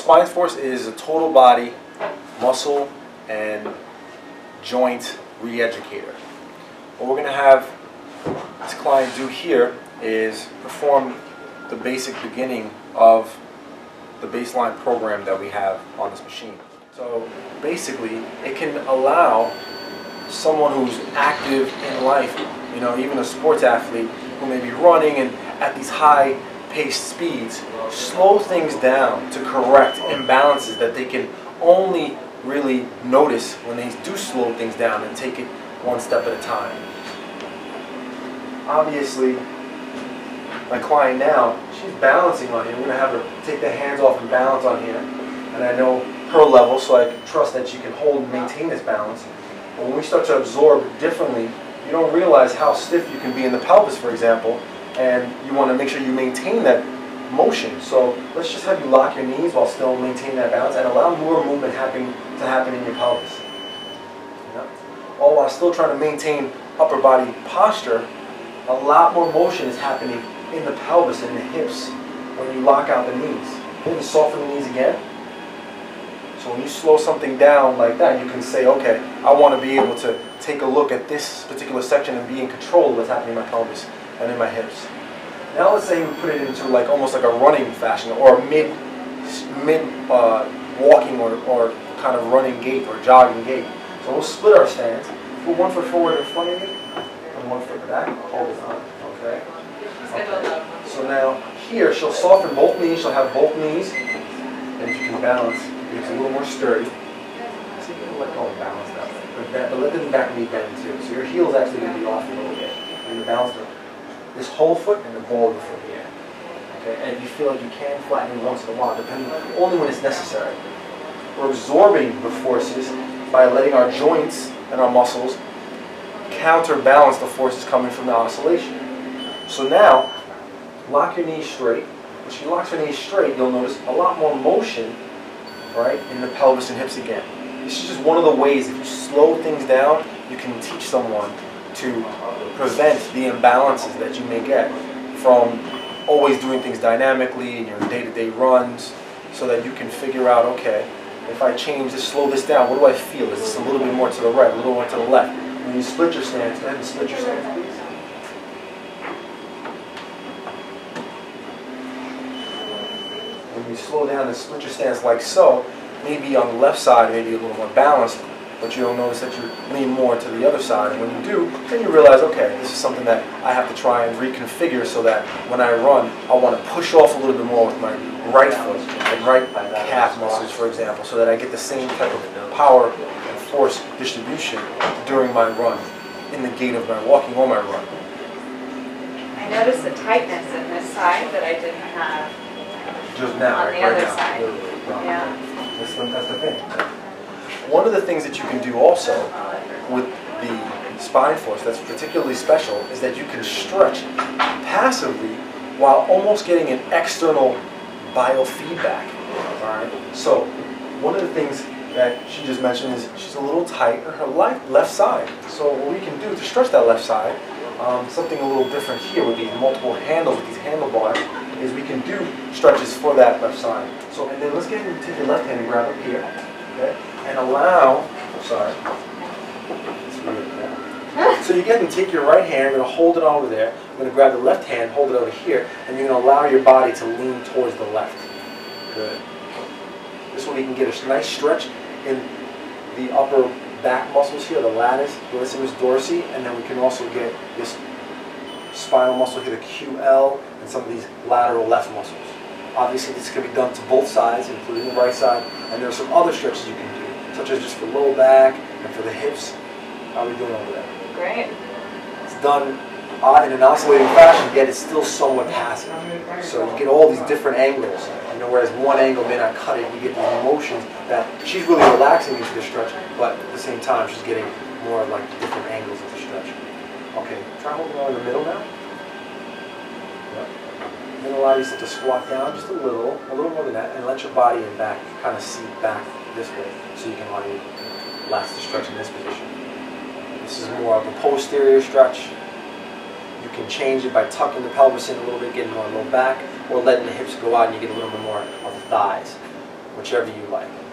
SpineForce is a total body, muscle, and joint re-educator. What we're going to have this client do here is perform the basic beginning of the baseline program that we have on this machine. So basically, it can allow someone who's active in life, you know, even a sports athlete who may be running and at these high paced speeds, slow things down to correct imbalances that they can only really notice when they do slow things down and take it one step at a time. Obviously, my client now, she's balancing on here. We're going to have her take the hands off and balance on here. And I know her level, so I can trust that she can hold and maintain this balance. But when we start to absorb differently, you don't realize how stiff you can be in the pelvis, for example, and you want to make sure you maintain that motion. So let's just have you lock your knees while still maintaining that balance and allow more movement to happen in your pelvis. Yeah. All while still trying to maintain upper body posture, a lot more motion is happening in the pelvis and the hips when you lock out the knees. Then you soften the knees again. So when you slow something down like that, you can say, okay, I want to be able to take a look at this particular section and be in control of what's happening in my pelvis and in my hips. Now let's say we put it into like almost like a running fashion or a mid walking or kind of running gait or jogging gait. So we'll split our stance, put one foot forward in front of you and one foot back, hold it on, okay? So now here she'll soften both knees, she'll have both knees, and if you can balance, it's a little more sturdy. So you can let go and balance that way. But let the back knee bend too. So your heel is actually going to be off a little bit. And you balance this whole foot and the ball of the foot here. Okay? And if you feel like you can flatten it once in a while, depending only when it's necessary. We're absorbing the forces by letting our joints and our muscles counterbalance the forces coming from the oscillation. So now, lock your knees straight. When she locks her knees straight, you'll notice a lot more motion, right, in the pelvis and hips again. This is just one of the ways, if you slow things down, you can teach someone to prevent the imbalances that you may get from always doing things dynamically in your day-to-day runs, so that you can figure out, okay, if I change this, slow this down, what do I feel? Is this a little bit more to the right, a little more to the left? When you split your stance, go ahead and split your stance, please. When you slow down and split your stance like so, maybe on the left side, maybe a little more balanced, but you'll notice that you lean more to the other side. And when you do, then you realize, okay, this is something that I have to try and reconfigure so that when I run, I want to push off a little bit more with my right foot and right calf muscles, for example, so that I get the same type of power and force distribution during my run, in the gait of my walking or my run. I noticed a tightness in this side that I didn't have just now, on the other side. Yeah. That's the thing. One of the things that you can do also with the SpineForce that's particularly special is that you can stretch passively while almost getting an external biofeedback. Alright? So one of the things that she just mentioned is she's a little tight on her left side. So what we can do to stretch that left side, something a little different here with these multiple handles, with these handlebars, is we can do stretches for that left side. So, and then let's get into take your left hand and grab up here, okay? And allow, So you get and take your right hand, you're going to hold it over there. You're going to grab the left hand, hold it over here, and you're going to allow your body to lean towards the left. Good. This way you can get a nice stretch in the upper back muscles here, the latissimus, dorsi, and then we can also get this spinal muscle here, the QL, and some of these lateral left muscles. Obviously this can be done to both sides, including the right side, and there are some other stretches you can do, such as just for low back and for the hips. How are we doing over there? Great. It's done in an oscillating fashion, yet it's still somewhat passive. So you get all these different angles, you know, whereas one angle may not cut it, you get these motions that she's really relaxing into the stretch, but at the same time she's getting more like different angles of the stretch. Okay, try holding on in the middle now. Yep. Then allow yourself to squat down just a little more than that, and let your body and back kind of seat back this way, so you can allow you to relax the stretch in this position. This is more of a posterior stretch. You can change it by tucking the pelvis in a little bit, getting more low back, or letting the hips go out and you get a little bit more of the thighs. whichever you like.